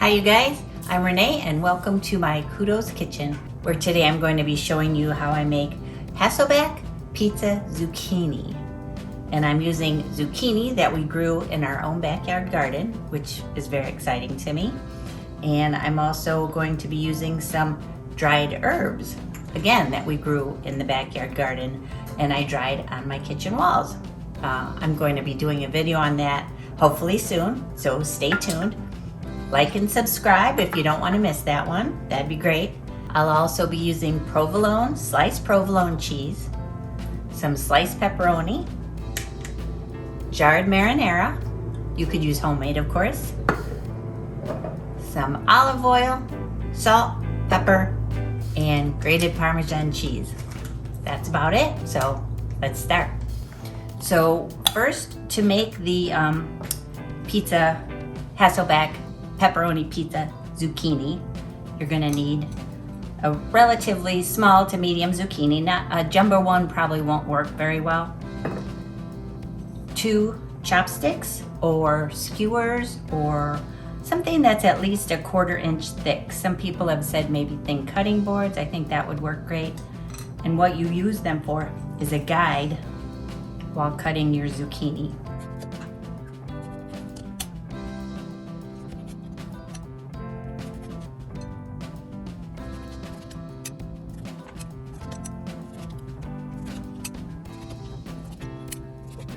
Hi you guys, I'm Renee and welcome to my Kudos Kitchen, where today I'm going to be showing you how I make HASSELBACK pizza zucchini. And I'm using zucchini that we grew in our own backyard garden, which is very exciting to me. And I'm also going to be using some dried herbs, again, that we grew in the backyard garden and I dried on my kitchen walls. I'm going to be doing a video on that hopefully soon, so stay tuned. Like and subscribe if you don't want to miss that one. That'd be great. I'll also be using provolone, sliced provolone cheese, some sliced pepperoni, jarred marinara. You could use homemade, of course. Some olive oil, salt, pepper, and grated Parmesan cheese. That's about it. So let's start. So first, to make the pizza HASSELBACK pepperoni pizza zucchini, you're gonna need a relatively small to medium zucchini. Not a jumbo one, probably won't work very well. 2 chopsticks or skewers or something that's at least a 1/4 inch thick. Some people have said maybe thin cutting boards. I think that would work great. And what you use them for is a guide while cutting your zucchini.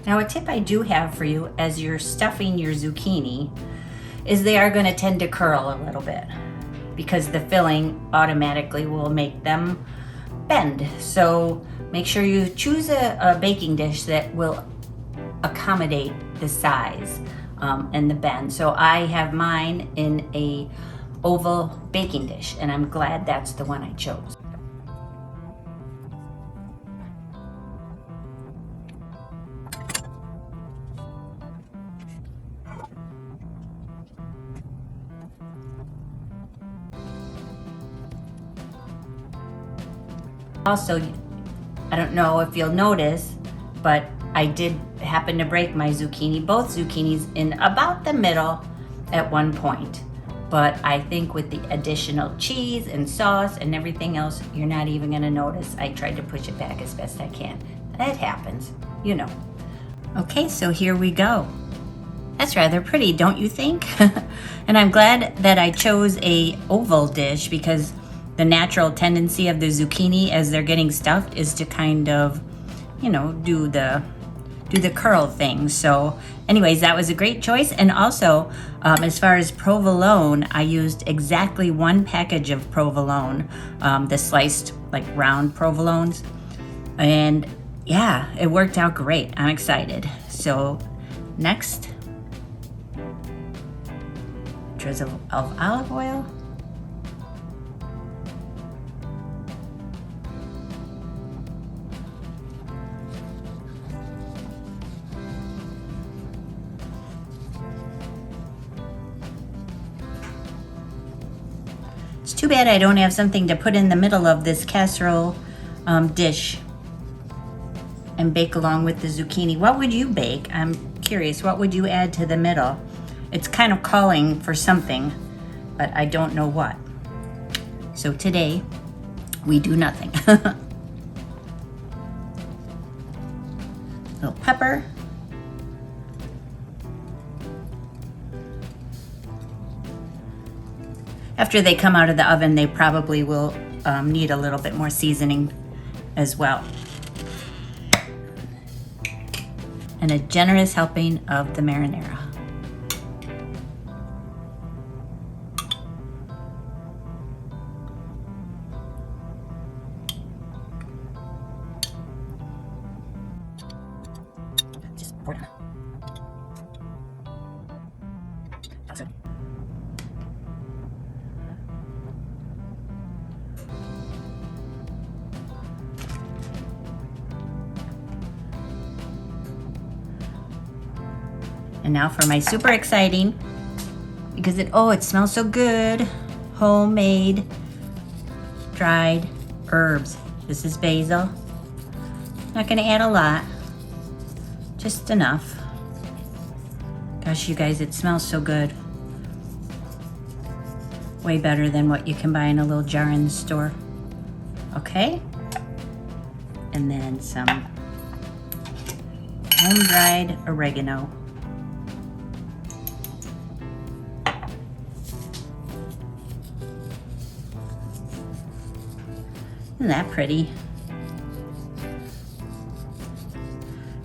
Now a tip I do have for you as you're stuffing your zucchini is they are going to tend to curl a little bit because the filling automatically will make them bend. So make sure you choose a baking dish that will accommodate the size and the bend. So I have mine in a oval baking dish and I'm glad that's the one I chose. Also, I don't know if you'll notice, but I did happen to break my zucchini, both zucchinis, in about the middle at one point. But I think with the additional cheese and sauce and everything else, you're not even gonna notice. I tried to push it back as best I can. It happens, you know. Okay, so here we go. That's rather pretty, don't you think? And I'm glad that I chose a oval dish because the natural tendency of the zucchini as they're getting stuffed is to kind of, you know, do the curl thing. So anyways, that was a great choice. And also, as far as provolone, I used exactly 1 package of provolone, the sliced like round provolones. And yeah, it worked out great. I'm excited. So next, drizzle of olive oil. It's too bad I don't have something to put in the middle of this casserole dish and bake along with the zucchini. What would you bake? I'm curious, what would you add to the middle? It's kind of calling for something, but I don't know what. So today, we do nothing. Little pepper. After they come out of the oven, they probably will need a little bit more seasoning as well. And a generous helping of the marinara. Just pour it on. That's it. And now for my super exciting, because it smells so good, homemade dried herbs. This is basil. Not gonna add a lot, just enough. Gosh, you guys, it smells so good. Way better than what you can buy in a little jar in the store. Okay? And then some home-dried oregano. Isn't that pretty?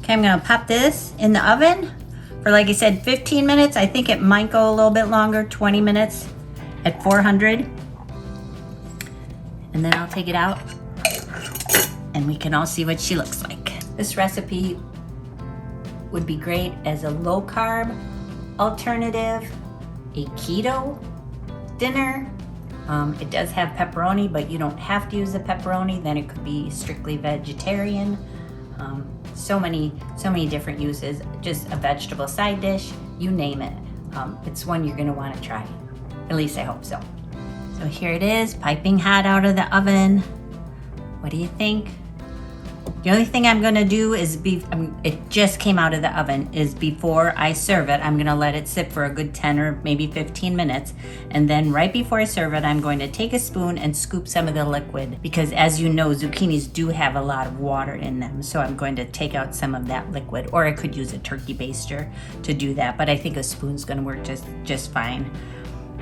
Okay, I'm gonna pop this in the oven for, like I said, 15 minutes. I think it might go a little bit longer, 20 minutes at 400. And then I'll take it out and we can all see what she looks like. This recipe would be great as a low carb alternative, a keto dinner. It does have pepperoni, but you don't have to use the pepperoni. Then it could be strictly vegetarian. So many different uses. Just a vegetable side dish, you name it. It's one you're gonna wanna try. At least I hope so. So here it is, piping hot out of the oven. What do you think? The only thing I'm gonna do is, it just came out of the oven, is before I serve it, I'm gonna let it sit for a good 10 or maybe 15 minutes. And then right before I serve it, I'm going to take a spoon and scoop some of the liquid, because as you know, zucchinis do have a lot of water in them. So I'm going to take out some of that liquid, or I could use a turkey baster to do that, but I think a spoon's gonna work just fine.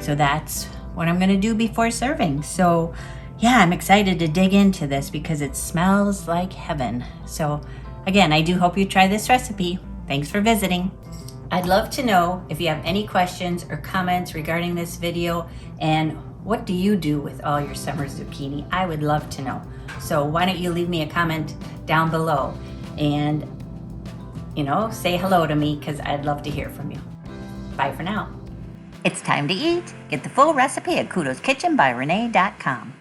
So that's what I'm gonna do before serving. So yeah, I'm excited to dig into this because it smells like heaven. So again, I do hope you try this recipe. Thanks for visiting. I'd love to know if you have any questions or comments regarding this video, and what do you do with all your summer zucchini? I would love to know. So why don't you leave me a comment down below and, say hello to me, because I'd love to hear from you. Bye for now. It's time to eat. Get the full recipe at kudoskitchenbyrenee.com.